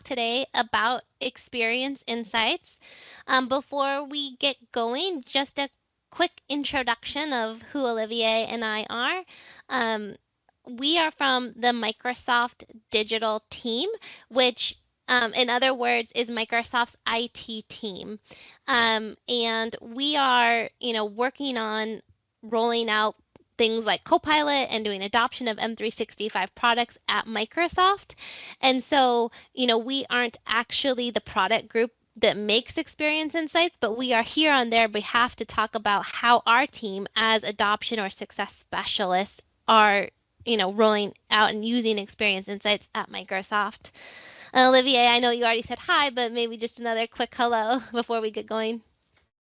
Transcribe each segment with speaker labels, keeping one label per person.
Speaker 1: today about experience insights. Before we get going, just a quick introduction of who Olivier and I are. Um, we are from the Microsoft Digital team, which in other words, is Microsoft's IT team. And we are, working on rolling out things like Copilot and doing adoption of M365 products at Microsoft. And so, we aren't actually the product group that makes Experience Insights, but we are here on their behalf to talk about how our team as adoption or success specialists are, rolling out and using Experience Insights at Microsoft. Olivier, I know you already said hi, but maybe just another quick hello before we get going.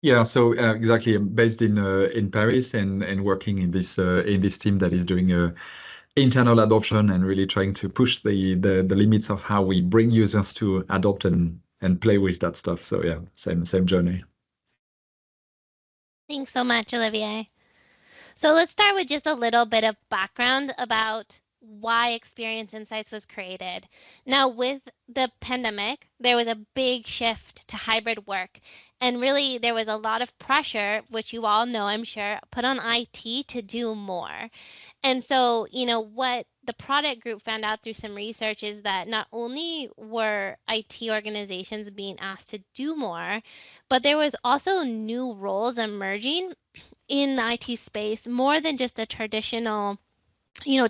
Speaker 2: Yeah, so exactly. I'm based in Paris and working in this team that is doing internal adoption and really trying to push the limits of how we bring users to adopt and play with that stuff. So yeah, same journey.
Speaker 1: Thanks so much, Olivier. So let's start with just a little bit of background about why Experience Insights was created. Now, with the pandemic, there was a big shift to hybrid work. And really, there was a lot of pressure, which you all know, I'm sure, put on IT to do more. And so, what the product group found out through some research is that not only were IT organizations being asked to do more, but there was also new roles emerging in the IT space, more than just a traditional,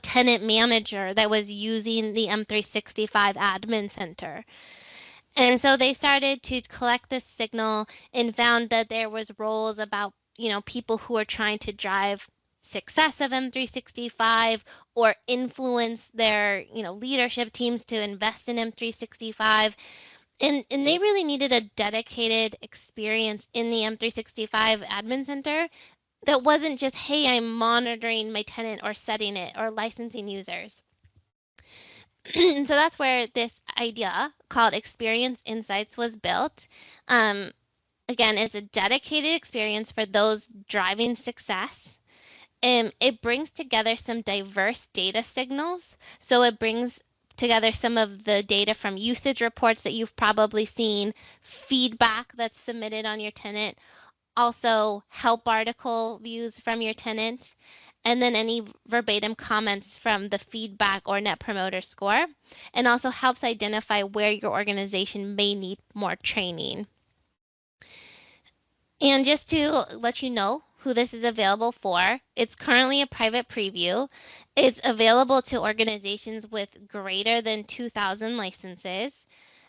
Speaker 1: tenant manager that was using the M365 admin center. And so they started to collect this signal and found that there was roles about, people who are trying to drive success of M365 or influence their, leadership teams to invest in M365. And they really needed a dedicated experience in the M365 admin center that wasn't just, hey, I'm monitoring my tenant or setting it or licensing users. And so that's where this idea called Experience Insights was built. Again, it's a dedicated experience for those driving success. It brings together some diverse data signals. So it brings together some of the data from usage reports that you've probably seen, feedback that's submitted on your tenant, also help article views from your tenant, and then any verbatim comments from the feedback or net promoter score, and also helps identify where your organization may need more training. And just to let you know who this is available for, it's currently a private preview. It's available to organizations with greater than 2,000 licenses.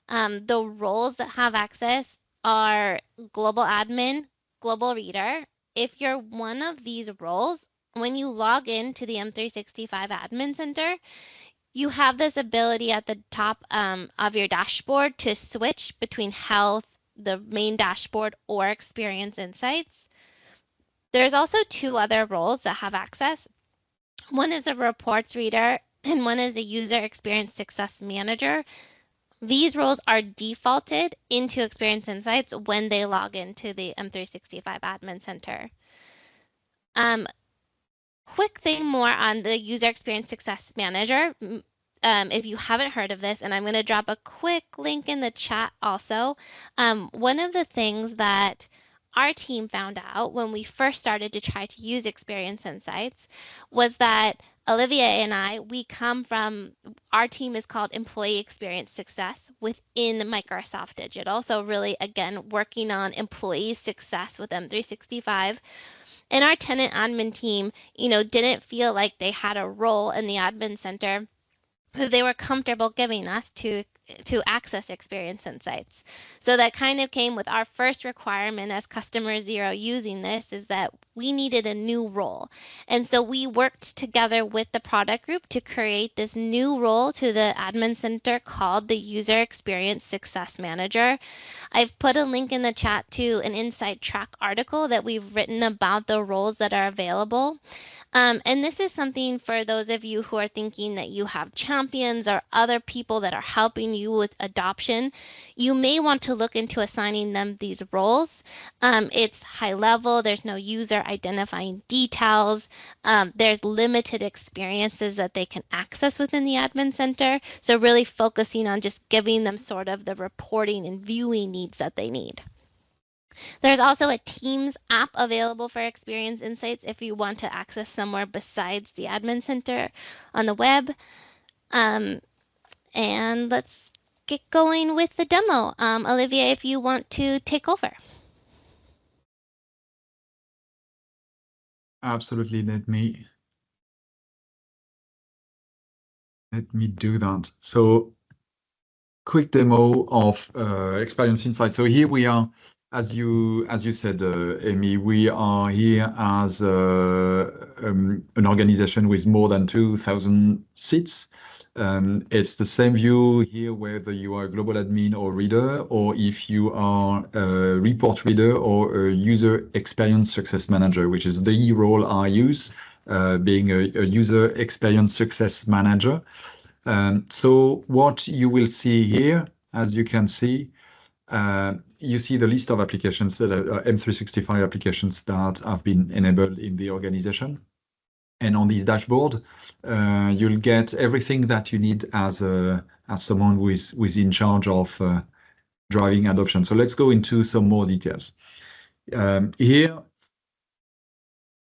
Speaker 1: The roles that have access are global admin, global reader. If you're one of these roles, when you log into the M365 Admin Center, you have this ability at the top of your dashboard to switch between health, the main dashboard, or Experience Insights. There's also two other roles that have access. One is a reports reader, and one is a user experience success manager. These roles are defaulted into Experience Insights when they log into the M365 Admin Center. Quick thing more on the User Experience Success Manager. If you haven't heard of this, and I'm going to drop a quick link in the chat also. One of the things that our team found out when we first started to try to use Experience Insights was that Olivier and I, we come from, our team is called Employee Experience Success within Microsoft Digital. So really, again, working on employee success with M365. And our tenant admin team, didn't feel like they had a role in the admin center that they were comfortable giving us to access Experience Insights. So that kind of came with our first requirement as customer zero using this, is that we needed a new role. And so we worked together with the product group to create this new role to the admin center called the User Experience Success Manager. I've put a link in the chat to an Insight Track article that we've written about the roles that are available. And this is something for those of you who are thinking that you have champions or other people that are helping new with adoption, you may want to look into assigning them these roles. It's high level, there's no user identifying details, there's limited experiences that they can access within the admin center. So really focusing on just giving them sort of the reporting and viewing needs that they need. There's also a Teams app available for Experience Insights if you want to access somewhere besides the admin center on the web. And let's get going with the demo. Olivier, if you want to take over.
Speaker 2: Absolutely. Let me do that. So quick demo of Experience Insight. So here we are, as you said, Amy, we are here as an organization with more than 2,000 seats. It's the same view here, whether you are a global admin or reader, or if you are a report reader or a user experience success manager, which is the role I use, being a user experience success manager. So what you will see here, as you can see, you see the list of applications, M365 applications that have been enabled in the organization. And on this dashboard, you'll get everything that you need as someone who is in charge of driving adoption. So let's go into some more details. Here,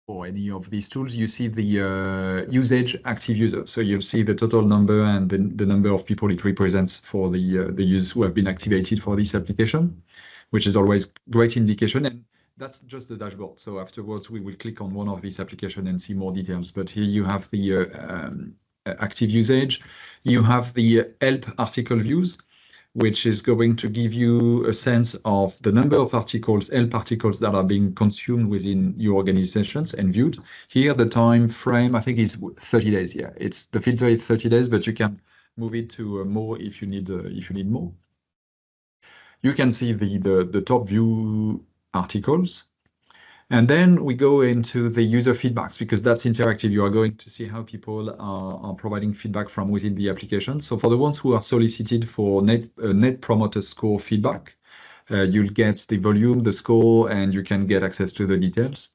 Speaker 2: for any of these tools, you see the usage active user. So you'll see the total number and the number of people it represents for the users who have been activated for this application, which is always great indication. And that's just the dashboard. So afterwards, we will click on one of these applications and see more details. But here you have the active usage. You have the help article views, which is going to give you a sense of the number of articles, help articles that are being consumed within your organizations and viewed. Here, the time frame, I think, is 30 days. Yeah, it's the filter is 30 days, but you can move it to more if you need more. You can see the top view articles. And then we go into the user feedbacks, because that's interactive. You are going to see how people are providing feedback from within the application. So for the ones who are solicited for net promoter score feedback, you'll get the volume, the score, and you can get access to the details.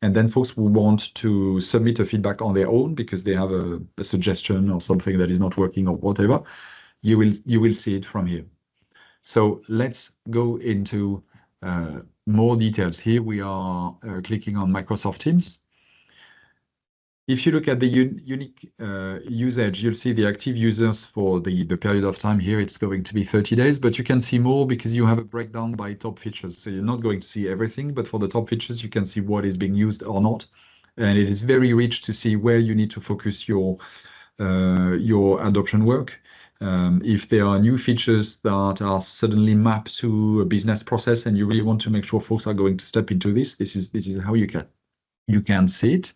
Speaker 2: And then folks who want to submit a feedback on their own because they have a suggestion or something that is not working or whatever, you will see it from here. So let's go into more details. Here we are clicking on Microsoft Teams. If you look at the unique usage, you'll see the active users for the period of time. Here it's going to be 30 days, but you can see more because you have a breakdown by top features. So you're not going to see everything, but for the top features, you can see what is being used or not. And it is very rich to see where you need to focus your adoption work. If there are new features that are suddenly mapped to a business process and you really want to make sure folks are going to step into this, this is how you can see it.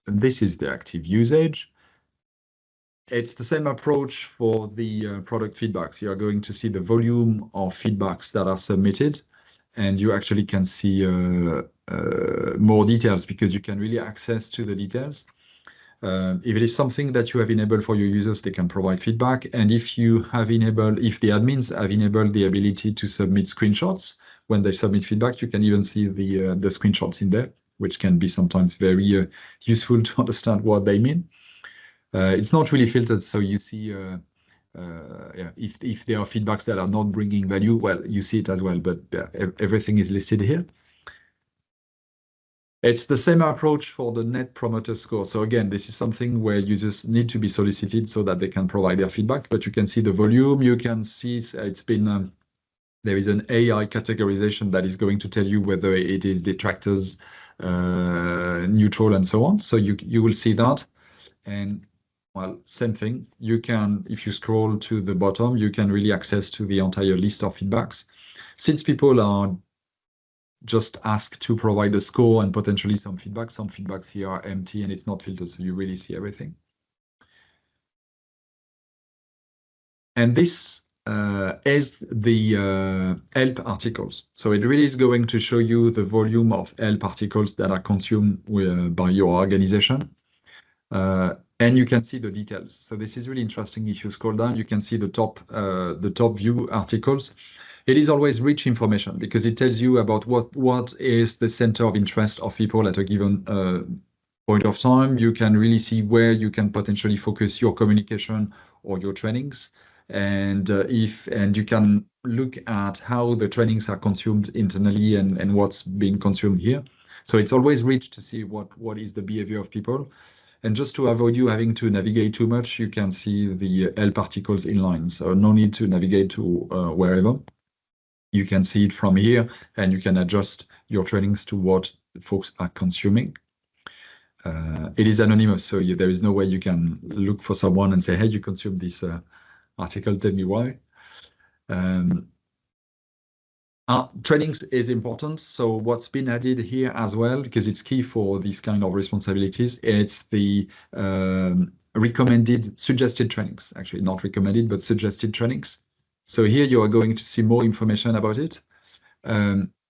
Speaker 2: This is the active usage. It's the same approach for the product feedbacks. You are going to see the volume of feedbacks that are submitted, and you actually can see more details because you can really access to the details. If it is something that you have enabled for your users, they can provide feedback. And if the admins have enabled the ability to submit screenshots when they submit feedback, you can even see the screenshots in there, which can be sometimes very useful to understand what they mean. It's not really filtered, so you see if there are feedbacks that are not bringing value, well, you see it as well, but everything is listed here. It's the same approach for the Net Promoter Score. So again, this is something where users need to be solicited so that they can provide their feedback, but you can see the volume, you can see it's been, there is an AI categorization that is going to tell you whether it is detractors, neutral, and so on. So you will see that. And well, same thing, you can, if you scroll to the bottom, you can really access to the entire list of feedbacks. Since people are just asked to provide a score and potentially some feedbacks here are empty and it's not filtered, so you really see everything. And this is the help articles. So it really is going to show you the volume of help articles that are consumed by your organization. and you can see the details. So this is really interesting. If you scroll down, you can see the top view articles. It is always rich information because it tells you about what is the center of interest of people at a given point of time. You can really see where you can potentially focus your communication or your trainings, and you can look at how the trainings are consumed internally and what's being consumed here. So it's always rich to see what is the behavior of people. And just to avoid you having to navigate too much, you can see the help articles inline. So no need to navigate to wherever. You can see it from here, and you can adjust your trainings to what folks are consuming. It is anonymous, so there is no way you can look for someone and say, hey, you consumed this article, tell me why. Trainings is important. So what's been added here as well, because it's key for these kind of responsibilities, it's the recommended, suggested trainings, actually not recommended, but suggested trainings. So here you are going to see more information about it.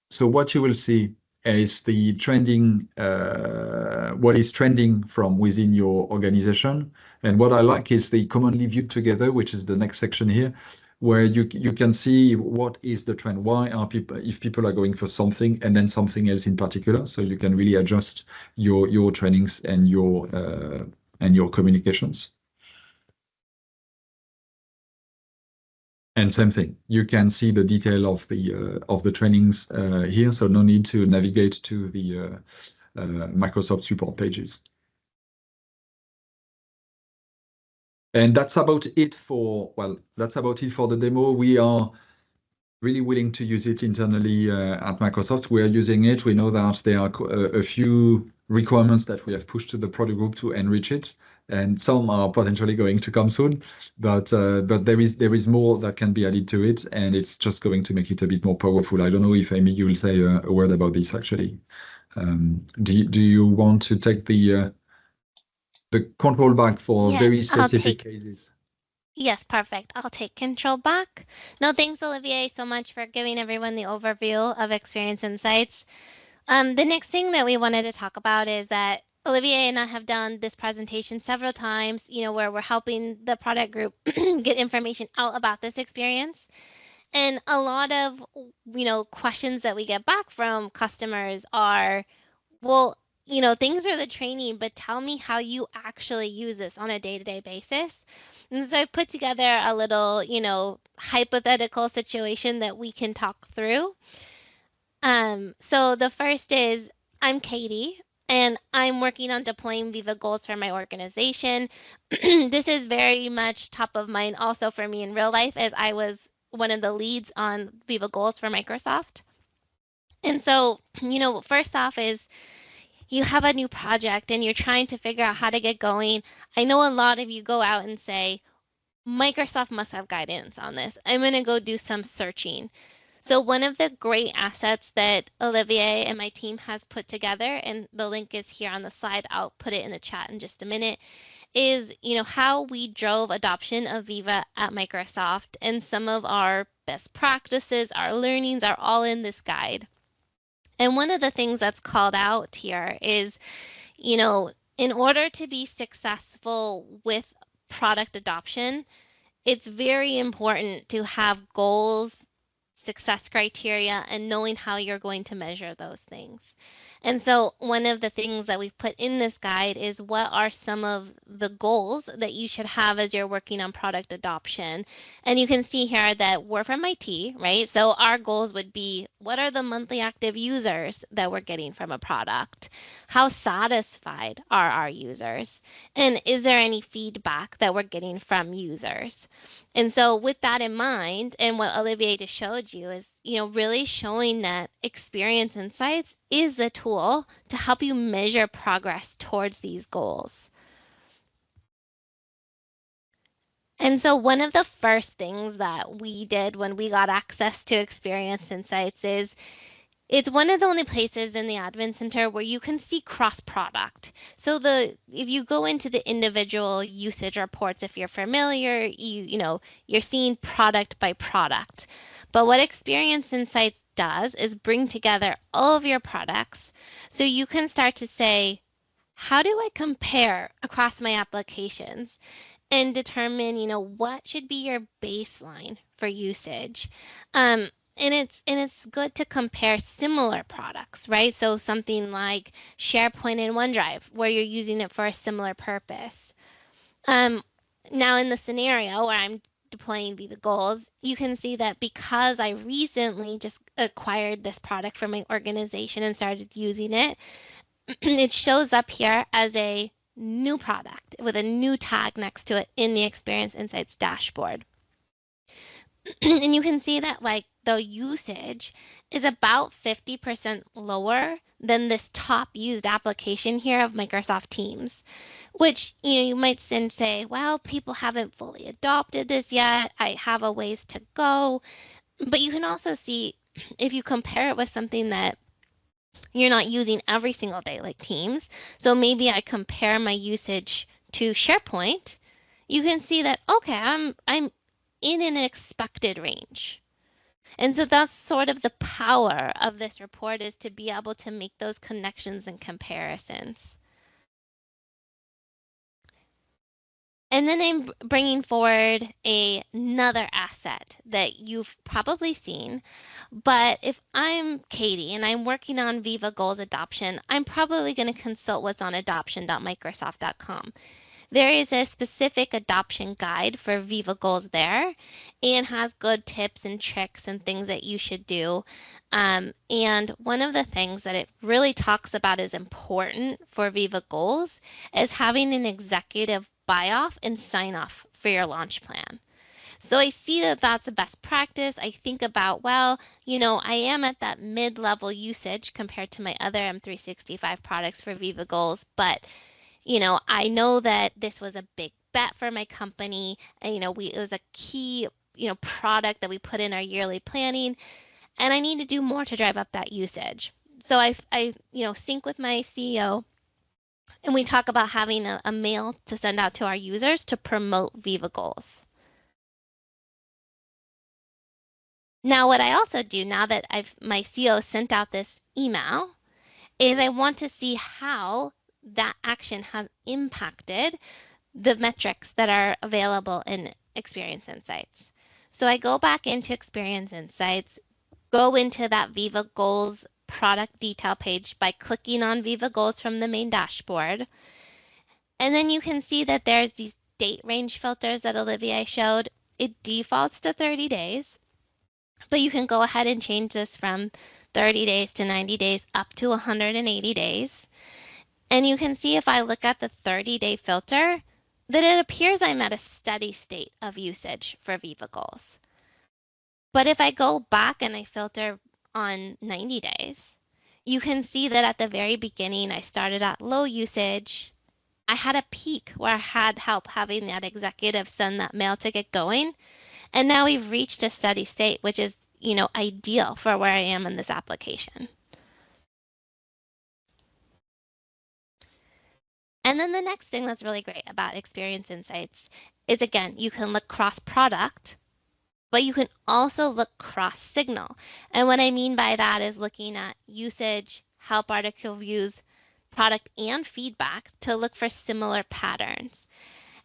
Speaker 2: So what you will see is the trending, what is trending from within your organization. And what I like is the commonly viewed together, which is the next section here, where you can see what is the trend. Why are people, if people are going for something and then something else in particular, so you can really adjust your trainings and your communications. And same thing, you can see the detail of the trainings here, so no need to navigate to the Microsoft support pages. And that's about it for the demo. We are really willing to use it internally at Microsoft. We are using it. We know that there are a few requirements that we have pushed to the product group to enrich it, and some are potentially going to come soon. But there is more that can be added to it, and it's just going to make it a bit more powerful. I don't know if Amy, you will say a word about this actually. Do you want to take the control back for
Speaker 1: Yeah,
Speaker 2: very specific cases?
Speaker 1: Yes, perfect. I'll take control back. No, thanks, Olivier, so much for giving everyone the overview of Experience Insights. The next thing that we wanted to talk about is that Olivier and I have done this presentation several times, where we're helping the product group get information out about this experience. And a lot of, questions that we get back from customers are, well, things are the training, but tell me how you actually use this on a day-to-day basis. And so I put together a little, hypothetical situation that we can talk through. So the first is, I'm Katie, and I'm working on deploying Viva goals for my organization. This is very much top of mind also for me in real life, as I was one of the leads on Viva goals for Microsoft. And so, first off is, you have a new project and you're trying to figure out how to get going. I know a lot of you go out and say, Microsoft must have guidance on this. I'm going to go do some searching. So one of the great assets that Olivier and my team has put together, and the link is here on the slide, I'll put it in the chat in just a minute, is how we drove adoption of Viva at Microsoft, and some of our best practices, our learnings are all in this guide. And one of the things that's called out here is, in order to be successful with product adoption, it's very important to have goals, success criteria, and knowing how you're going to measure those things. And so one of the things that we've put in this guide is, what are some of the goals that you should have as you're working on product adoption? And you can see here that we're from IT, right? So our goals would be, what are the monthly active users that we're getting from a product? How satisfied are our users? And is there any feedback that we're getting from users? And so with that in mind, and what Olivier just showed you is, really showing that Experience Insights is the tool to help you measure progress towards these goals. And so one of the first things that we did when we got access to Experience Insights is, it's one of the only places in the Admin Center where you can see cross-product. So if you go into the individual usage reports, if you're familiar, you're seeing product by product. But what Experience Insights does is bring together all of your products, so you can start to say, how do I compare across my applications and determine, what should be your baseline for usage? Um, and it's good to compare similar products, right? So something like SharePoint and OneDrive, where you're using it for a similar purpose. Um, Now in the scenario where I'm deploying Viva Goals, you can see that because I recently just acquired this product for my organization and started using it, it shows up here as a new product with a new tag next to it in the Experience Insights dashboard. And you can see that like the usage is about 50% lower than this top used application here of Microsoft Teams, which you might then say, well, people haven't fully adopted this yet. I have a ways to go. But you can also see if you compare it with something that you're not using every single day like Teams. So maybe I compare my usage to SharePoint. You can see that okay, I'm in an expected range. And so that's sort of the power of this report, is to be able to make those connections and comparisons. And then I'm bringing forward another asset that you've probably seen. But if I'm Katie and I'm working on Viva Goals adoption, I'm probably going to consult what's on adoption.microsoft.com. There is a specific adoption guide for Viva Goals there, and has good tips and tricks and things that you should do. And one of the things that it really talks about is important for Viva Goals is having an executive buy off and sign off for your launch plan. So I see that that's a best practice. I think about, well, I am at that mid-level usage compared to my other M365 products for Viva Goals, but I know that this was a big bet for my company. And, it was a key, product that we put in our yearly planning, and I need to do more to drive up that usage. So I sync with my CEO, and we talk about having a mail to send out to our users to promote Viva Goals. Now, what I also do now that my CEO sent out this email is I want to see how that action has impacted the metrics that are available in Experience Insights. So I go back into Experience Insights, go into that Viva Goals product detail page by clicking on Viva Goals from the main dashboard. And then you can see that there's these date range filters that Olivier showed. It defaults to 30 days, but you can go ahead and change this from 30 days to 90 days up to 180 days. And you can see if I look at the 30-day filter, that it appears I'm at a steady state of usage for Viva Goals. But if I go back and I filter on 90 days, you can see that at the very beginning, I started at low usage. I had a peak where I had help having that executive send that mail to get going. And now we've reached a steady state, which is, ideal for where I am in this application. And then the next thing that's really great about Experience Insights is, again, you can look cross-product, but you can also look cross-signal. And what I mean by that is looking at usage, help article views, product, and feedback to look for similar patterns.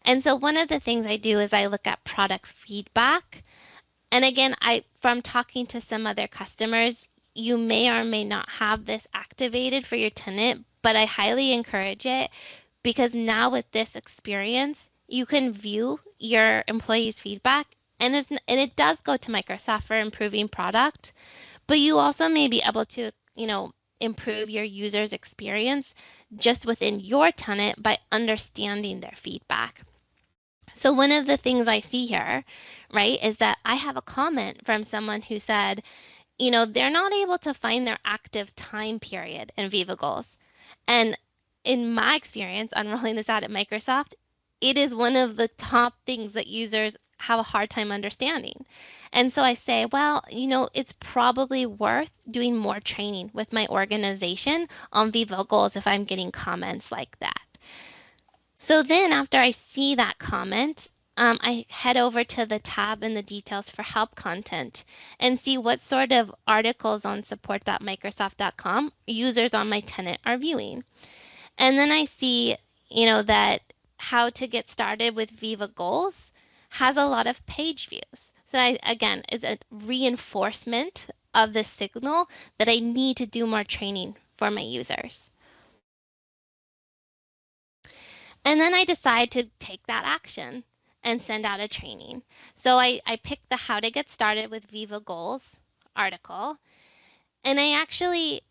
Speaker 1: And so one of the things I do is I look at product feedback. And again, from talking to some other customers, you may or may not have this activated for your tenant, but I highly encourage it, because now with this experience, you can view your employees' feedback, and it does go to Microsoft for improving product, but you also may be able to, improve your users' experience just within your tenant by understanding their feedback. So one of the things I see here, right, is that I have a comment from someone who said, they're not able to find their active time period in Viva Goals. And in my experience on rolling this out at Microsoft, it is one of the top things that users have a hard time understanding. And so I say, well, it's probably worth doing more training with my organization on Viva Goals if I'm getting comments like that. So then after I see that comment, I head over to the tab in the details for help content and see what sort of articles on support.microsoft.com users on my tenant are viewing. And then I see, that how to get started with Viva Goals has a lot of page views. So again, is a reinforcement of the signal that I need to do more training for my users. And then I decide to take that action and send out a training. So I picked the How to Get Started with Viva Goals article. And I actually,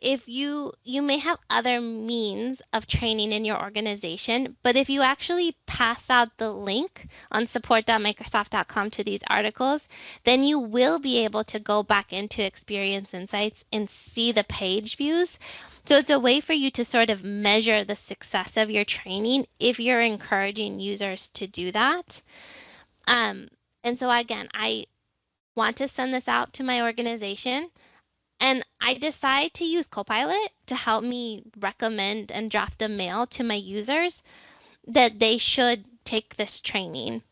Speaker 1: if you may have other means of training in your organization, but if you actually pass out the link on support.microsoft.com to these articles, then you will be able to go back into Experience Insights and see the page views. So it's a way for you to sort of measure the success of your training if you're encouraging users to do that. And so again, I want to send this out to my organization. And I decide to use Copilot to help me recommend and draft a mail to my users that they should take this training.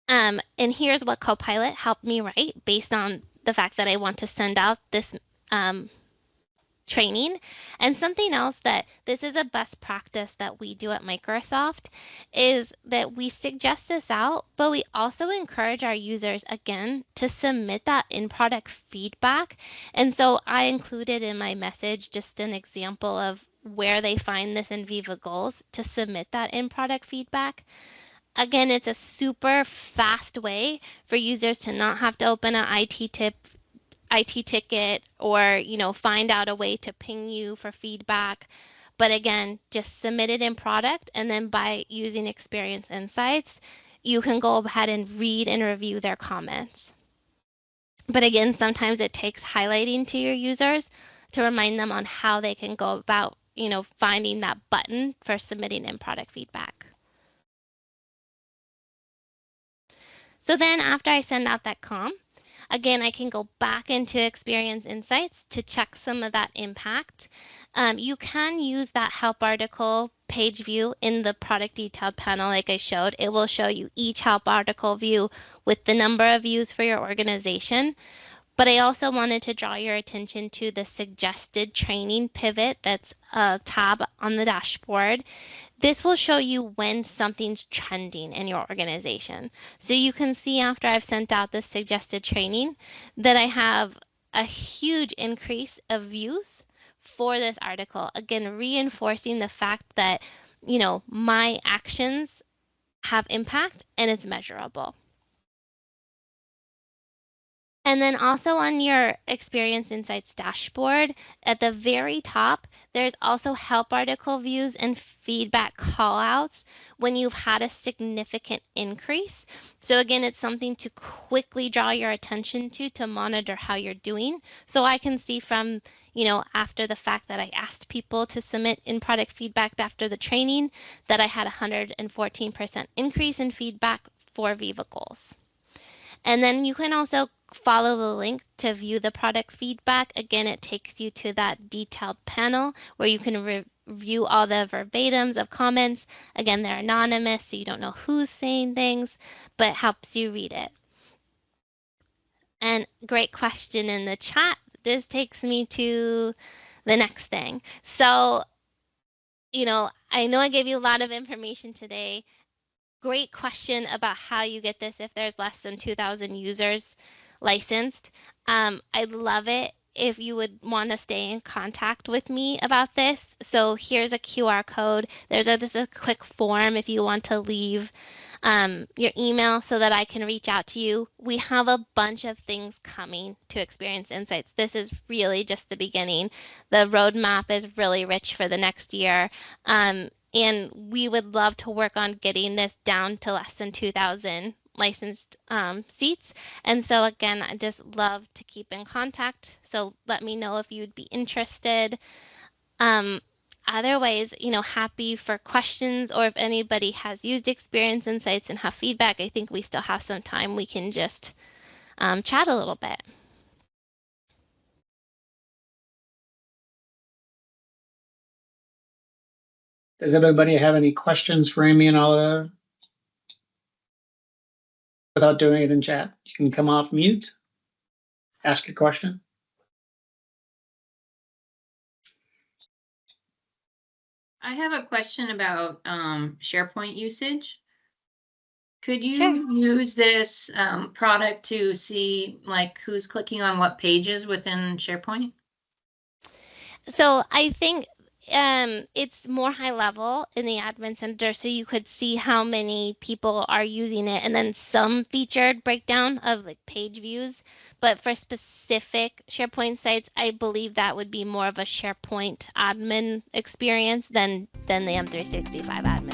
Speaker 1: And here's what Copilot helped me write based on the fact that I want to send out this training. And something else that this is a best practice that we do at Microsoft is that we suggest this out, but we also encourage our users again to submit that in product feedback. And so I included in my message just an example of where they find this in Viva Goals to submit that in product feedback. Again, it's a super fast way for users to not have to open an IT ticket or, find out a way to ping you for feedback. But again, just submit it in product, and then by using Experience Insights, you can go ahead and read and review their comments. But again, sometimes it takes highlighting to your users to remind them on how they can go about, finding that button for submitting in product feedback. So then after I send out that again, I can go back into Experience Insights to check some of that impact. You can use that help article page view in the product detailed panel like I showed. It will show you each help article view with the number of views for your organization. But I also wanted to draw your attention to the suggested training pivot that's a tab on the dashboard. This will show you when something's trending in your organization. So you can see after I've sent out this suggested training that I have a huge increase of views for this article. Again, reinforcing the fact that, my actions have impact and it's measurable. And then also on your Experience Insights dashboard, at the very top, there's also help article views and feedback callouts when you've had a significant increase. So again, it's something to quickly draw your attention to monitor how you're doing. So I can see from, after the fact that I asked people to submit in product feedback after the training, that I had 114% increase in feedback for Viva Goals. And then you can also follow the link to view the product feedback. Again, it takes you to that detailed panel where you can review all the verbatims of comments. Again, they're anonymous, so you don't know who's saying things, but it helps you read it. And great question in the chat. This takes me to the next thing. So, I know I gave you a lot of information today. Great question about how you get this if there's less than 2,000 users licensed. I'd love it if you would want to stay in contact with me about this. So here's a QR code. There's just a quick form if you want to leave your email so that I can reach out to you. We have a bunch of things coming to Experience Insights. This is really just the beginning. The roadmap is really rich for the next year. And we would love to work on getting this down to less than 2,000 licensed seats. And so again, I just love to keep in contact. So let me know if you'd be interested. Otherwise, happy for questions, or if anybody has used Experience Insights and have feedback, I think we still have some time. We can just chat a little bit.
Speaker 3: Does everybody have any questions for Amy and Olivier? Without doing it in chat, you can come off mute, ask your question.
Speaker 4: I have a question about SharePoint usage. Could you
Speaker 1: Sure.
Speaker 4: use this product to see like who's clicking on what pages within SharePoint?
Speaker 1: So I think it's more high level in the admin center, so you could see how many people are using it, and then some featured breakdown of like page views. But for specific SharePoint sites, I believe that would be more of a SharePoint admin experience than the M365 admin